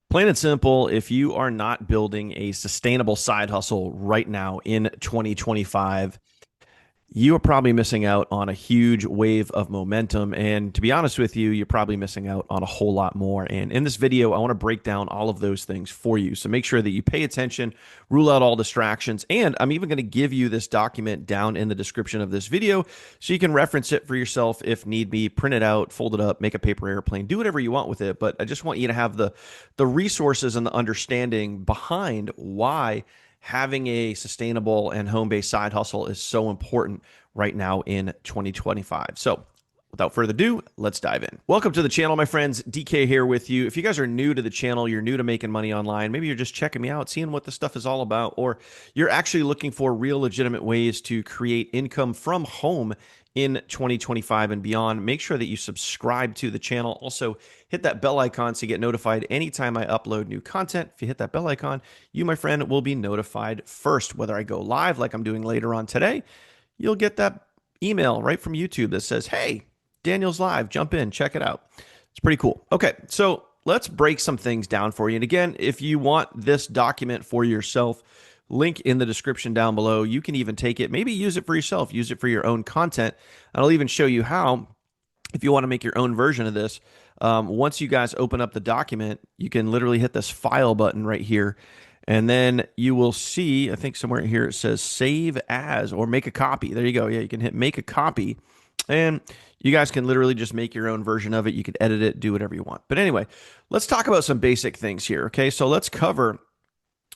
Plain and simple, if you are not building a sustainable side hustle right now in 2025, you are probably missing out on a huge wave of momentum. And to be honest with you, you're probably missing out on a whole lot more. And in this video, I want to break down all of those things for you. So make sure that you pay attention, rule out all distractions. And I'm even going to give you this document down in the description of this video so you can reference it for yourself if need be, print it out, fold it up, make a paper airplane, do whatever you want with it. But I just want you to have the resources and the understanding behind why having a sustainable and home-based side hustle is so important right now in 2025. So without further ado, let's dive in. Welcome to the channel, my friends. DK here with you. If you guys are new to the channel, you're new to making money online, maybe you're just checking me out, seeing what this stuff is all about, or you're actually looking for real legitimate ways to create income from home in 2025 and beyond, make sure that you subscribe to the channel. Also, hit that bell icon to get notified anytime I upload new content. If you hit that bell icon, you, my friend, will be notified first. Whether I go live like I'm doing later on today, you'll get that email right from YouTube that says, hey, Daniel's live, jump in, check it out. It's pretty cool. Okay, so let's break some things down for you. And again, if you want this document for yourself, link in the description down below. You can even take it, maybe use it for yourself, use it for your own content. And I'll even show you how, if you want to make your own version of this, once you guys open up the document, you can literally hit this file button right here. And then you will see, I think somewhere here it says save as or make a copy. There you go. Yeah, you can hit make a copy. And you guys can literally just make your own version of it. You can edit it, do whatever you want. But anyway, let's talk about some basic things here. Okay, so let's cover,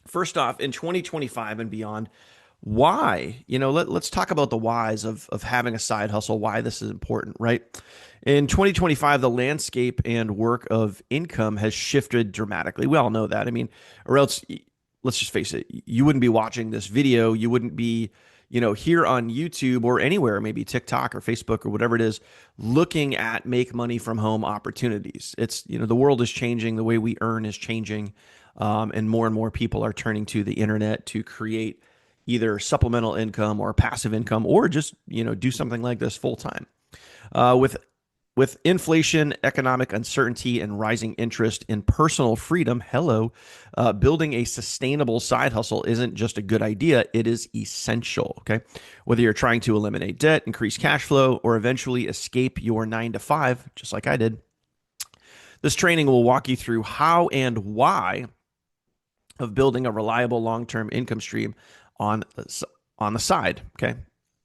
first off, in 2025 and beyond, why, let's talk about the whys of having a side hustle, why this is important, right? In 2025, the landscape and work of income has shifted dramatically. We all know that. I mean, or else, let's just face it, you wouldn't be watching this video. You wouldn't be, here on YouTube or anywhere, maybe TikTok or Facebook or whatever it is, looking at make money from home opportunities. It's, the world is changing. The way we earn is changing. And more people are turning to the internet to create either supplemental income or passive income, or just do something like this full time. With inflation, economic uncertainty, and rising interest in personal freedom, building a sustainable side hustle isn't just a good idea, it is essential, okay? Whether you're trying to eliminate debt, increase cash flow, or eventually escape your 9 to 5, just like I did, this training will walk you through how and why of building a reliable long-term income stream on the side, okay?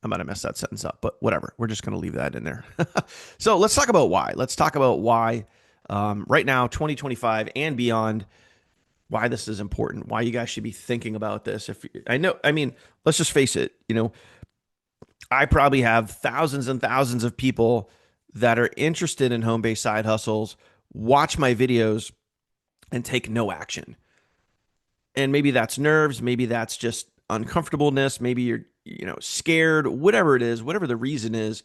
I might have messed that sentence up, but whatever. We're just going to leave that in there. So let's talk about why. Let's talk about why right now, 2025 and beyond, why this is important, why you guys should be thinking about this. Let's just face it. I probably have thousands and thousands of people that are interested in home-based side hustles, watch my videos, and take no action. And maybe that's nerves, maybe that's just uncomfortableness, maybe you're scared, whatever it is, whatever the reason is.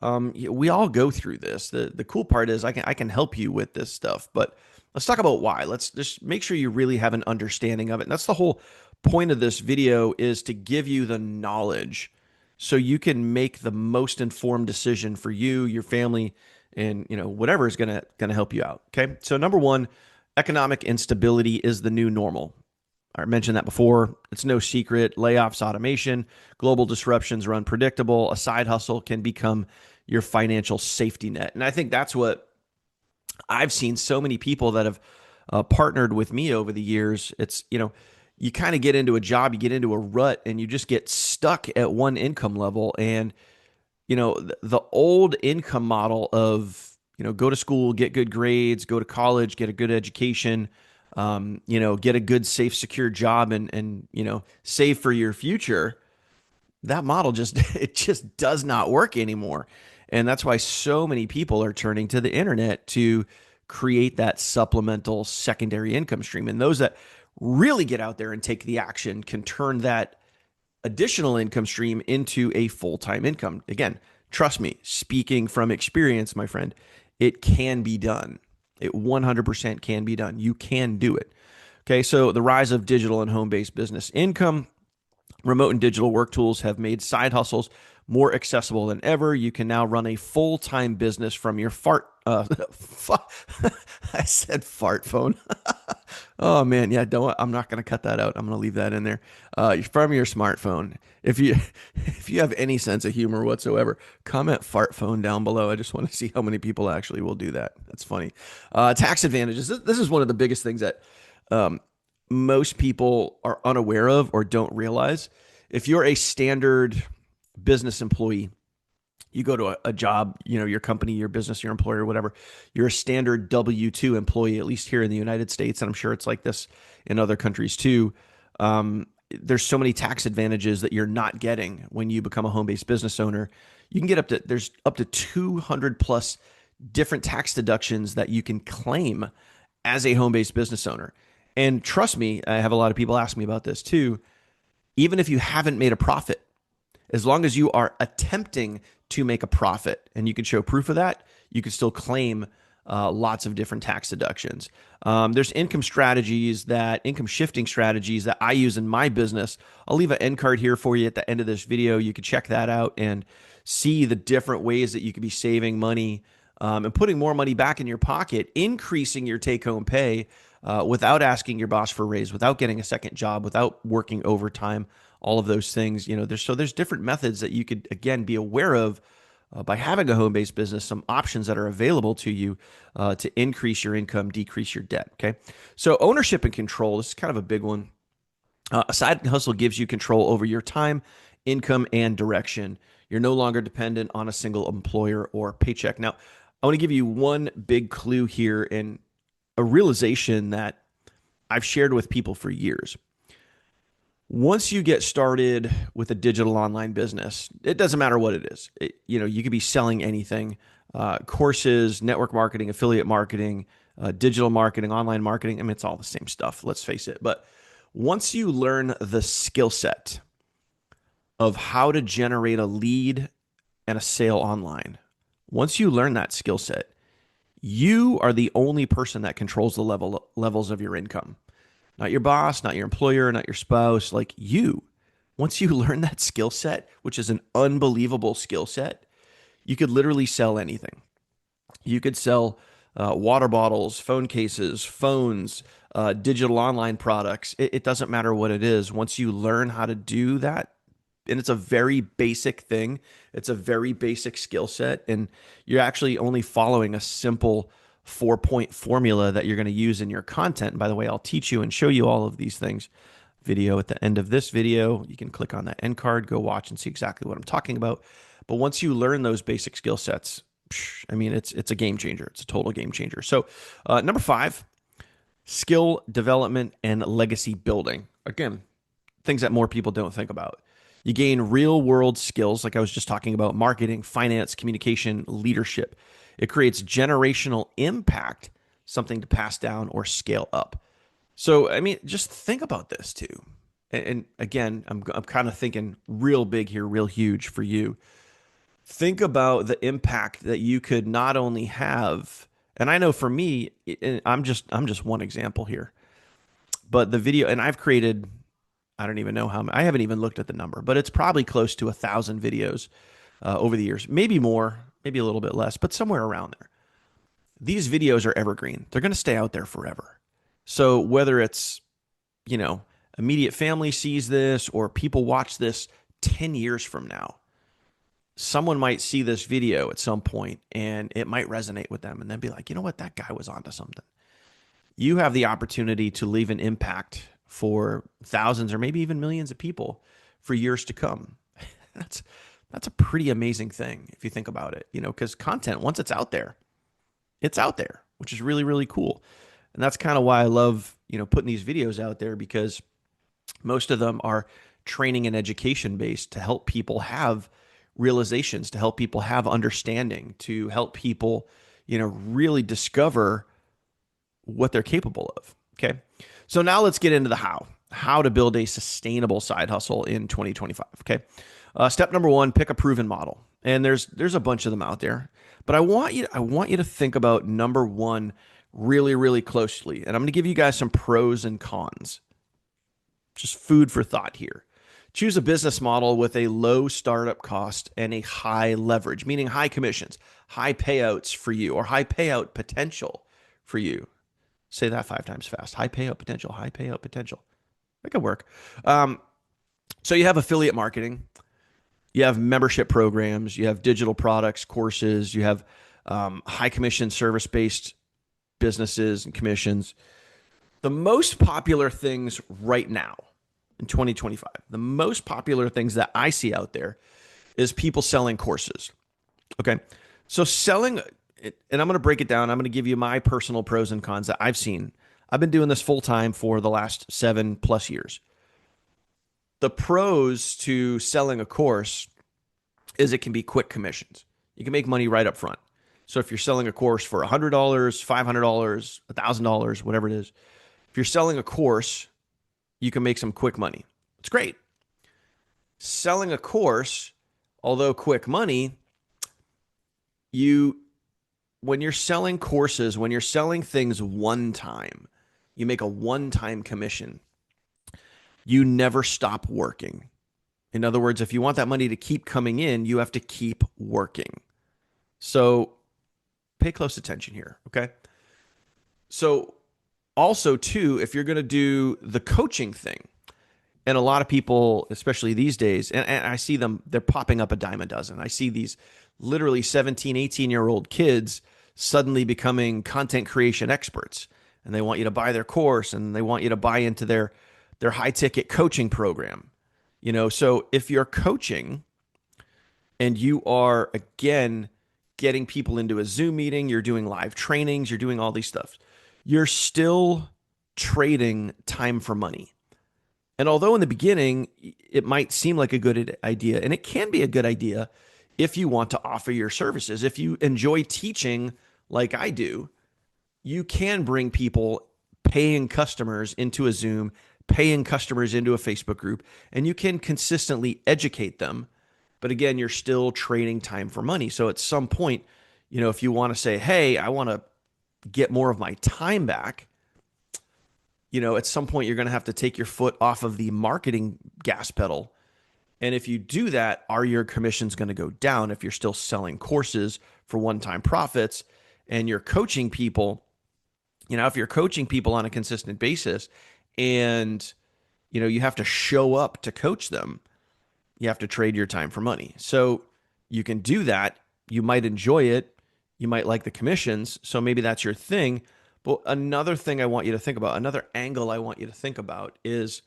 We all go through this. The cool part is I can help you with this stuff, but let's talk about why. Let's just make sure you really have an understanding of it. And that's the whole point of this video, is to give you the knowledge so you can make the most informed decision for you, your family, and whatever is gonna help you out. Okay. So number one, economic instability is the new normal. I mentioned that before. It's no secret. Layoffs, automation, global disruptions are unpredictable. A side hustle can become your financial safety net. And I think that's what I've seen so many people that have partnered with me over the years. It's, you kind of get into a job, you get into a rut, and you just get stuck at one income level. And, the old income model of, go to school, get good grades, go to college, get a good education, get a good, safe, secure job and save for your future. That model it just does not work anymore. And that's why so many people are turning to the internet to create that supplemental secondary income stream. And those that really get out there and take the action can turn that additional income stream into a full-time income. Again, trust me, speaking from experience, my friend, it can be done. It 100% can be done. You can do it. Okay, so the rise of digital and home-based business income, remote and digital work tools have made side hustles more accessible than ever. You can now run a full-time business from your I said fart phone, Oh man, yeah, don't. I'm not gonna cut that out. I'm gonna leave that in there. From your smartphone. If you if you have any sense of humor whatsoever, comment fart phone down below. I just want to see how many people actually will do that. That's funny. Tax advantages. This is one of the biggest things that um, most people are unaware of or don't realize. If you're a standard business employee, you go to a job, your company, your business, your employer, whatever, you're a standard W-2 employee, at least here in the United States. And I'm sure it's like this in other countries too. There's so many tax advantages that you're not getting when you become a home-based business owner. You can get there's up to 200 plus different tax deductions that you can claim as a home-based business owner. And trust me, I have a lot of people ask me about this too. Even if you haven't made a profit, as long as you are attempting to make a profit and you can show proof of that, you can still claim lots of different tax deductions. There's income shifting strategies that I use in my business. I'll leave an end card here for you at the end of this video. You can check that out and see the different ways that you could be saving money and putting more money back in your pocket, increasing your take-home pay without asking your boss for a raise, without getting a second job, without working overtime, all of those things. There's different methods that you could, again, be aware of by having a home-based business, some options that are available to you to increase your income, decrease your debt. Okay. So ownership and control, this is kind of a big one. A side hustle gives you control over your time, income, and direction. You're no longer dependent on a single employer or paycheck. Now, I want to give you one big clue here and a realization that I've shared with people for years. Once you get started with a digital online business, it doesn't matter what it is. You could be selling anything, courses, network marketing, affiliate marketing, digital marketing, online marketing. I mean, it's all the same stuff, let's face it. But once you learn the skill set of how to generate a lead and a sale online, once you learn that skill set, you are the only person that controls the levels of your income. Not your boss, not your employer, not your spouse, like you. Once you learn that skill set, which is an unbelievable skill set, you could literally sell anything. You could sell water bottles, phone cases, phones, digital online products. It doesn't matter what it is. Once you learn how to do that, and it's a very basic thing, it's a very basic skill set, and you're actually only following a simple 4-point formula that you're going to use in your content. And by the way, I'll teach you and show you all of these things video at the end of this video. You can click on that end card, go watch and see exactly what I'm talking about. But once you learn those basic skill sets, I mean, it's a game changer. It's a total game changer. So number 5, skill development and legacy building. Again, things that more people don't think about. You gain real world skills, like I was just talking about, marketing, finance, communication, leadership. It creates generational impact, something to pass down or scale up. So, I mean, just think about this too. And again, I'm kind of thinking real big here, real huge for you. Think about the impact that you could not only have, and I know for me, I'm just one example here, but the video, and I've created, I don't even know how many, I haven't even looked at the number, but it's probably close to 1,000 videos over the years, maybe more, maybe a little bit less, but somewhere around there. These videos are evergreen. They're going to stay out there forever. So whether it's, immediate family sees this or people watch this 10 years from now, someone might see this video at some point and it might resonate with them and then be like, you know what, that guy was onto something. You have the opportunity to leave an impact for thousands or maybe even millions of people for years to come. That's a pretty amazing thing if you think about it, because content, once it's out there, which is really, really cool. And that's kind of why I love, putting these videos out there, because most of them are training and education based to help people have realizations, to help people have understanding, to help people, really discover what they're capable of. Okay. So now let's get into the how to build a sustainable side hustle in 2025. Okay. Step number 1, pick a proven model. And there's a bunch of them out there, but I want you to think about number 1 really, really closely. And I'm going to give you guys some pros and cons. Just food for thought here. Choose a business model with a low startup cost and a high leverage, meaning high commissions, high payouts for you, or high payout potential for you. Say that 5 times fast. High payout potential, high payout potential. That could work. Um, so you have affiliate marketing, you have membership programs, you have digital products, courses, you have high commission service based businesses and commissions. The most popular things right now in 2025, the most popular things that I see out there is people selling courses. Okay. So selling, and I'm going to break it down. I'm going to give you my personal pros and cons that I've seen. I've been doing this full time for the last 7+ years. The pros to selling a course is it can be quick commissions. You can make money right up front. So if you're selling a course for $100, $500, $1,000, whatever it is, if you're selling a course, you can make some quick money. It's great. Selling a course, although quick money, you when you're selling courses, when you're selling things one time, you make a one-time commission. You never stop working. In other words, if you want that money to keep coming in, you have to keep working. So pay close attention here, okay? So also too, if you're going to do the coaching thing, and a lot of people, especially these days, and I see them, they're popping up a dime a dozen. I see these literally 17, 18-year-old kids suddenly becoming content creation experts. And they want you to buy their course and they want you to buy into their high-ticket coaching program. So if you're coaching and you are, again, getting people into a Zoom meeting, you're doing live trainings, you're doing all these stuff, you're still trading time for money. And although in the beginning, it might seem like a good idea, and it can be a good idea if you want to offer your services. If you enjoy teaching like I do, you can bring people, paying customers into a Zoom, paying customers into a Facebook group, and you can consistently educate them. But again, you're still trading time for money. So at some point, if you want to say, hey, I want to get more of my time back, at some point you're going to have to take your foot off of the marketing gas pedal. And if you do that, are your commissions going to go down if you're still selling courses for one-time profits and you're coaching people? If you're coaching people on a consistent basis and, you have to show up to coach them, you have to trade your time for money. So you can do that. You might enjoy it. You might like the commissions. So maybe that's your thing. But another thing I want you to think about, another angle I want you to think about is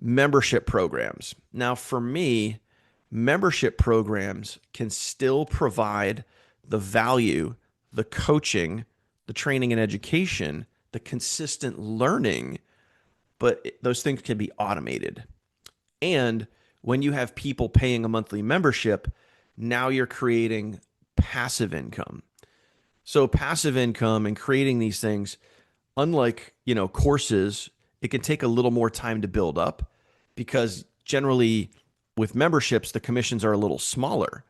membership programs. Now, for me, membership programs can still provide the value, the coaching, the training and education, the consistent learning, but those things can be automated. And when you have people paying a monthly membership, now you're creating passive income. So passive income and creating these things, unlike, courses, it can take a little more time to build up because generally with memberships, the commissions are a little smaller,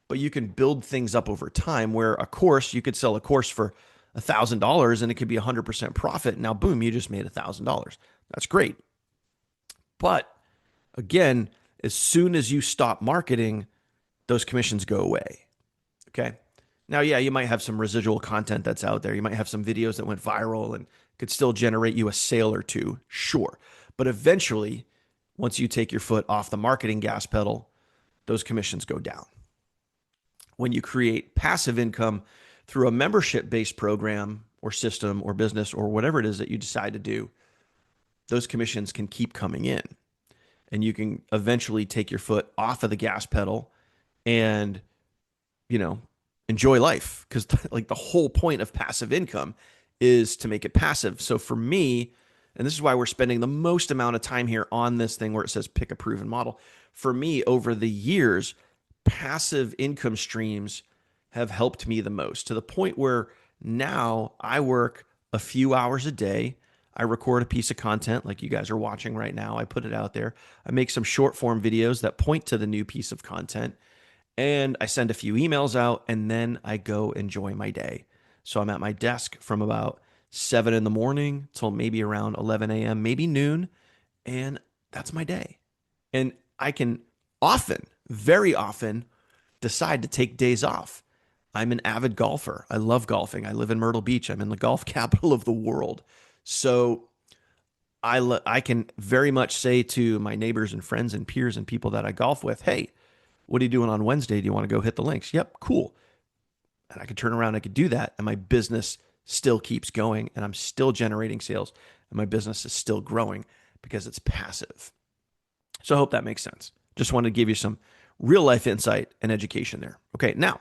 but you can build things up over time where a course, you could sell a course for $1,000 and it could be 100% profit. Now, boom, you just made $1,000. That's great. But again, as soon as you stop marketing, those commissions go away. Okay. Now, yeah, you might have some residual content that's out there. You might have some videos that went viral and could still generate you a sale or two. Sure. But eventually, once you take your foot off the marketing gas pedal, those commissions go down. When you create passive income through a membership-based program or system or business or whatever it is that you decide to do, those commissions can keep coming in. And you can eventually take your foot off of the gas pedal and, enjoy life. Because like the whole point of passive income is to make it passive. So for me, and this is why we're spending the most amount of time here on this thing where it says pick a proven model. For me, over the years, passive income streams have helped me the most, to the point where now I work a few hours a day. I record a piece of content like you guys are watching right now. I put it out there. I make some short form videos that point to the new piece of content, and I send a few emails out, and then I go enjoy my day. So I'm at my desk from about 7 in the morning till maybe around 11 a.m., maybe noon, and that's my day. And I can often, very often, decide to take days off. I'm an avid golfer. I love golfing. I live in Myrtle Beach. I'm in the golf capital of the world. So I can very much say to my neighbors and friends and peers and people that I golf with, hey, what are you doing on Wednesday? Do you want to go hit the links? Yep, cool. And I could turn around, I could do that, and my business still keeps going, and I'm still generating sales, and my business is still growing because it's passive. So I hope that makes sense. Just wanted to give you some real life insight and education there. Okay, now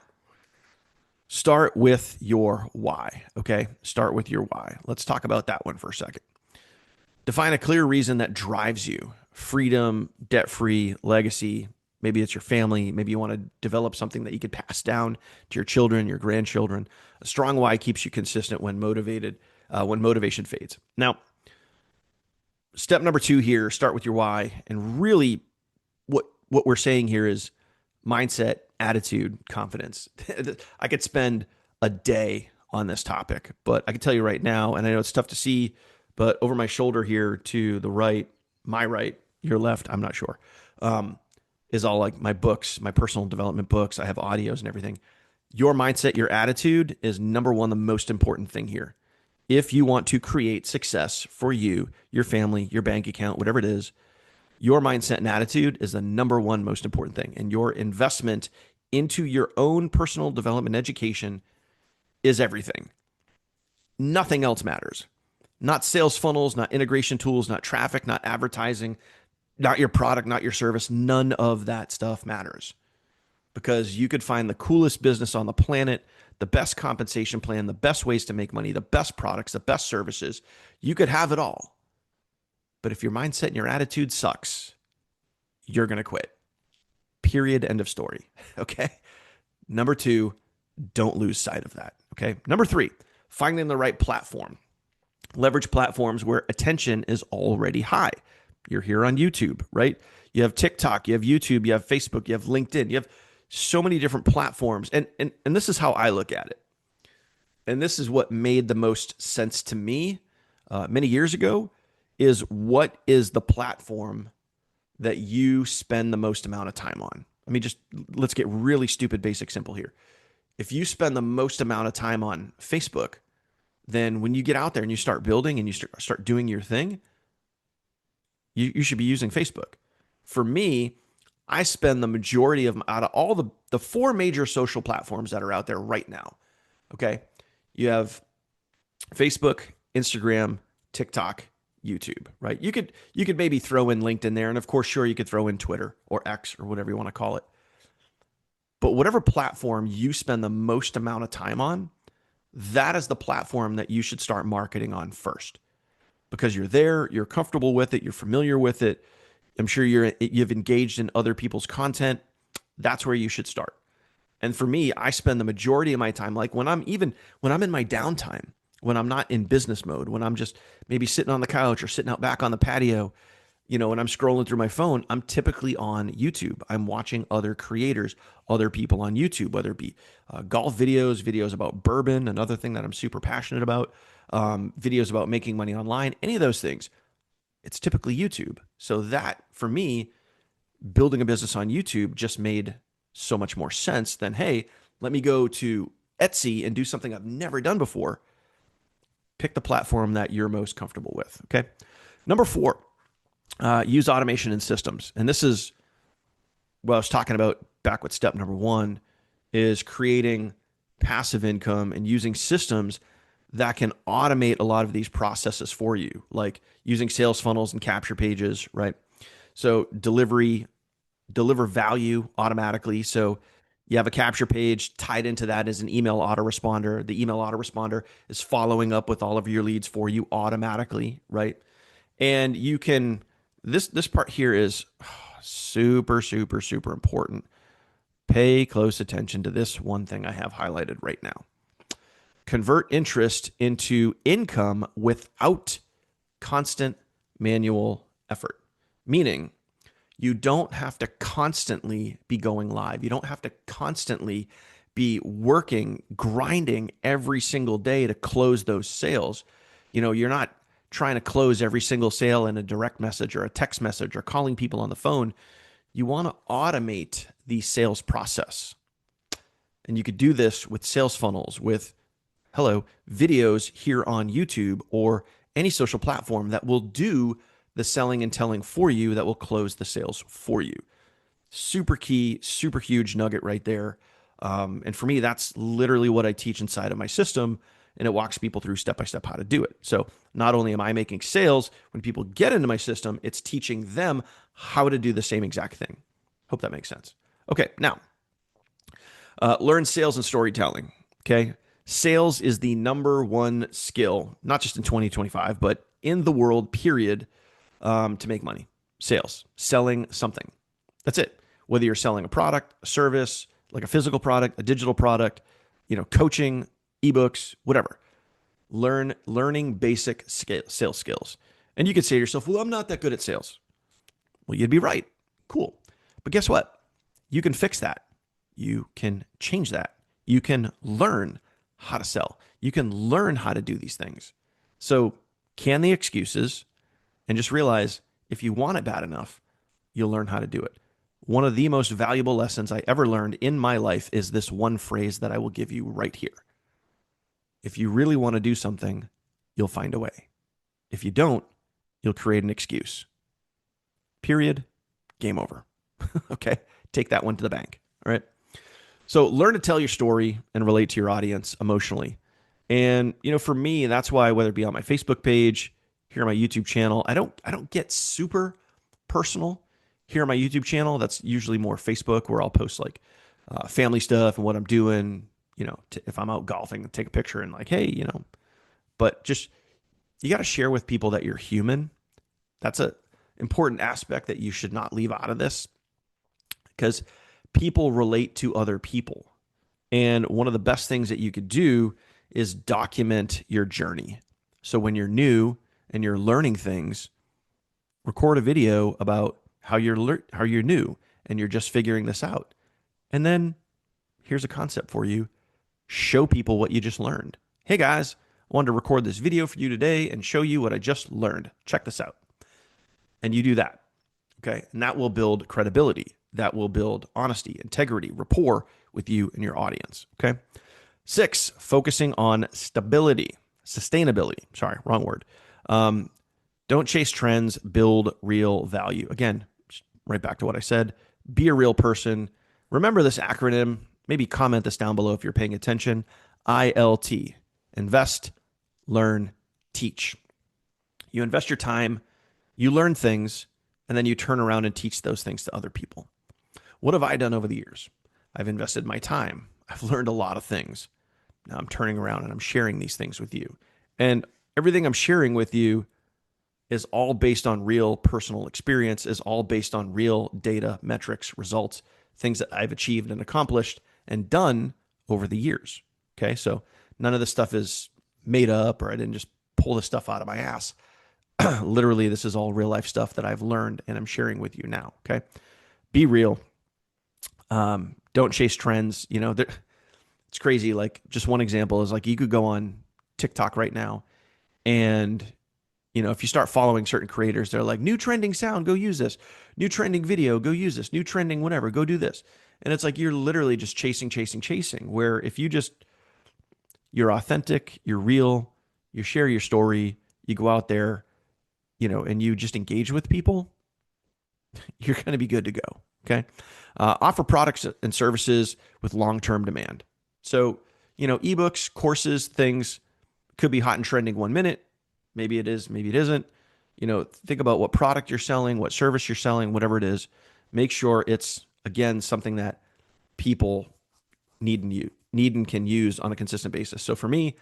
start with your why. Okay, start with your why. Let's talk about that one for a second. Define a clear reason that drives you: freedom, debt free, legacy. Maybe it's your family. Maybe you want to develop something that you could pass down to your children, your grandchildren. A strong why keeps you consistent when motivated, when motivation fades. Now, step number 2 here, start with your why. And really, what we're saying here is mindset, attitude, confidence. I could spend a day on this topic, but I can tell you right now, and I know it's tough to see, but over my shoulder here to the right, my right, your left, I'm not sure, is all like my books, my personal development books. I have audios and everything. Your mindset, your attitude is number one, the most important thing here. If you want to create success for you, your family, your bank account, whatever it is, your mindset and attitude is the number one most important thing. And your investment into your own personal development education is everything. Nothing else matters. Not sales funnels, not integration tools, not traffic, not advertising, not your product, not your service. None of that stuff matters, because you could find the coolest business on the planet, the best compensation plan, the best ways to make money, the best products, the best services. You could have it all. But if your mindset and your attitude sucks, you're going to quit. Period. End of story. Okay. Number 2, don't lose sight of that. Okay. Number 3, finding the right platform. Leverage platforms where attention is already high. You're here on YouTube, right? You have TikTok, you have YouTube, you have Facebook, you have LinkedIn, you have so many different platforms. And this is how I look at it. And this is what made the most sense to me many years ago, is what is the platform that you spend the most amount of time on? Let's get really stupid, basic, simple here. If you spend the most amount of time on Facebook, then when you get out there and you start building and you start doing your thing, you should be using Facebook. For me, I spend the majority of out of all the 4 major social platforms that are out there right now. Okay. You have Facebook, Instagram, TikTok, YouTube, right? You could maybe throw in LinkedIn there. And of course, sure, you could throw in Twitter or X or whatever you want to call it. But whatever platform you spend the most amount of time on, that is the platform that you should start marketing on first, because you're there, you're comfortable with it, you're familiar with it. I'm sure you've engaged in other people's content. That's where you should start. And for me, I spend the majority of my time, like when I'm in my downtime, when I'm not in business mode, when I'm just maybe sitting on the couch or sitting out back on the patio, when I'm scrolling through my phone, I'm typically on YouTube. I'm watching other creators, other people on YouTube, whether it be golf videos about bourbon, another thing that I'm super passionate about, videos about making money online, any of those things. It's typically YouTube. So that, for me, building a business on YouTube just made so much more sense than, hey, let me go to Etsy and do something I've never done before. Pick the platform that you're most comfortable with. Okay. Number 4, use automation and systems. And this is what I was talking about back with step number 1, is creating passive income and using systems that can automate a lot of these processes for you, like using sales funnels and capture pages, right? So deliver value automatically. So you have a capture page, tied into that is an email autoresponder. The email autoresponder is following up with all of your leads for you automatically, right? And you can, this part here is super, super, super important. Pay close attention to this one thing I have highlighted right now. Convert interest into income without constant manual effort. Meaning, you don't have to constantly be going live. You don't have to constantly be working, grinding every single day to close those sales. You're not trying to close every single sale in a direct message or a text message or calling people on the phone. You want to automate the sales process. And you could do this with sales funnels, with videos here on YouTube or any social platform that will do the selling and telling for you, that will close the sales for you. Super key, super huge nugget right there. And for me, that's literally what I teach inside of my system. And it walks people through step by step how to do it. So not only am I making sales, when people get into my system, it's teaching them how to do the same exact thing. Hope that makes sense. Okay, now learn sales and storytelling. Okay, sales is the number one skill, not just in 2025, but in the world, period, to make money. Sales, selling something. That's it. Whether you're selling a product, a service, like a physical product, a digital product, coaching, ebooks, whatever. Learning basic sales skills. And you could say to yourself, well, I'm not that good at sales. Well, you'd be right. Cool. But guess what? You can fix that. You can change that. You can learn how to sell. You can learn how to do these things. So can the excuses and just realize if you want it bad enough, you'll learn how to do it. One of the most valuable lessons I ever learned in my life is this one phrase that I will give you right here. If you really want to do something, you'll find a way. If you don't, you'll create an excuse. Period. Game over. Okay? Take that one to the bank. All right? So learn to tell your story and relate to your audience emotionally. And, for me, that's why, whether it be on my Facebook page, here on my YouTube channel, I don't get super personal here on my YouTube channel. That's usually more Facebook, where I'll post like family stuff and what I'm doing, if I'm out golfing, take a picture and like, hey, but just, you got to share with people that you're human. That's a important aspect that you should not leave out of this, because people relate to other people. And one of the best things that you could do is document your journey. So when you're new and you're learning things, record a video about how you're new and you're just figuring this out. And then here's a concept for you. Show people what you just learned. Hey guys, I wanted to record this video for you today and show you what I just learned. Check this out. And you do that. Okay. And that will build credibility. That will build honesty, integrity, rapport with you and your audience. Okay. 6, focusing on stability, sustainability. Sorry, wrong word. Don't chase trends, build real value. Again, right back to what I said. Be a real person. Remember this acronym. Maybe comment this down below if you're paying attention. ILT, invest, learn, teach. You invest your time, you learn things, and then you turn around and teach those things to other people. What have I done over the years? I've invested my time. I've learned a lot of things. Now I'm turning around and I'm sharing these things with you. And everything I'm sharing with you is all based on real personal experience, is all based on real data, metrics, results, things that I've achieved and accomplished and done over the years. Okay, so none of this stuff is made up, or I didn't just pull this stuff out of my ass. Literally, this is all real life stuff that I've learned and I'm sharing with you now. Okay, be real. Don't chase trends. It's crazy. Like, just one example is like, you could go on TikTok right now, and if you start following certain creators, they're like, new trending sound, go use this. New trending video, go use this. New trending whatever, go do this. And it's like, you're literally just chasing. Where if you're authentic, you're real, you share your story, you go out there, and you just engage with people, you're going to be good to go. Okay. Offer products and services with long-term demand. So, ebooks, courses, things could be hot and trending 1 minute. Maybe it is, maybe it isn't. Think about what product you're selling, what service you're selling, whatever it is. Make sure it's, again, something that people need and can use on a consistent basis. So for me,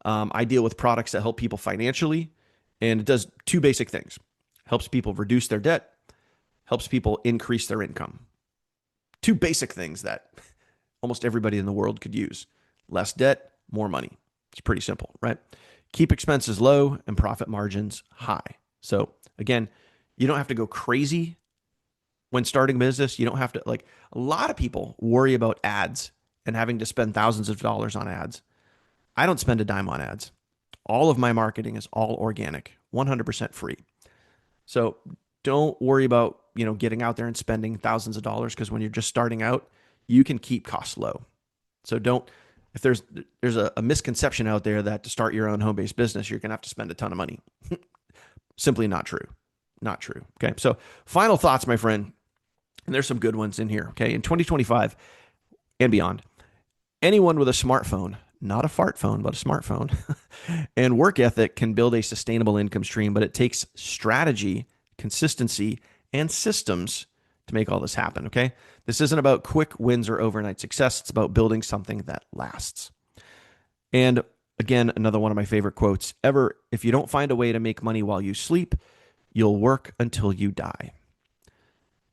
I deal with products that help people financially, and it does 2 basic things. Helps people reduce their debt, helps people increase their income. 2 basic things that almost everybody in the world could use. Less debt, more money. It's pretty simple, right? Keep expenses low and profit margins high. So again, you don't have to go crazy when starting business. You don't have to, like, a lot of people worry about ads and having to spend thousands of dollars on ads. I don't spend a dime on ads. All of my marketing is all organic, 100% free. So don't worry about, getting out there and spending thousands of dollars, because when you're just starting out, you can keep costs low. So don't, if there's a misconception out there that to start your own home-based business, you're going to have to spend a ton of money. Simply not true. Not true. Okay. So final thoughts, my friend. And there's some good ones in here. Okay. In 2025 and beyond, anyone with a smartphone, not a fart phone, but a smartphone, and work ethic can build a sustainable income stream, but it takes strategy, consistency, and systems to make all this happen. Okay. This isn't about quick wins or overnight success. It's about building something that lasts. And again, another one of my favorite quotes ever: if you don't find a way to make money while you sleep, you'll work until you die.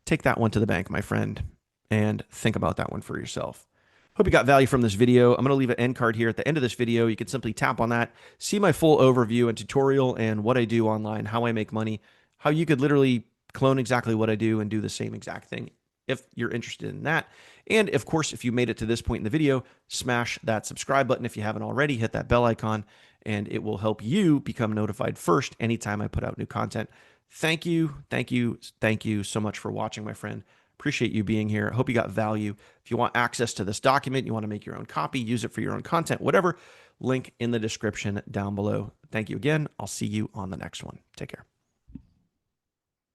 Take that one to the bank, my friend, and think about that one for yourself. Hope you got value from this video. I'm going to leave an end card here at the end of this video. You can simply tap on that, see my full overview and tutorial and what I do online, how I make money, how you could literally clone exactly what I do and do the same exact thing if you're interested in that. And of course, if you made it to this point in the video, smash that subscribe button. If you haven't already, hit that bell icon, and it will help you become notified first anytime I put out new content. Thank you so much for watching, my friend. Appreciate you being here. I hope you got value. If you want access to this document, you want to make your own copy, use it for your own content, whatever, link in the description down below. Thank you again. I'll see you on the next one. Take care.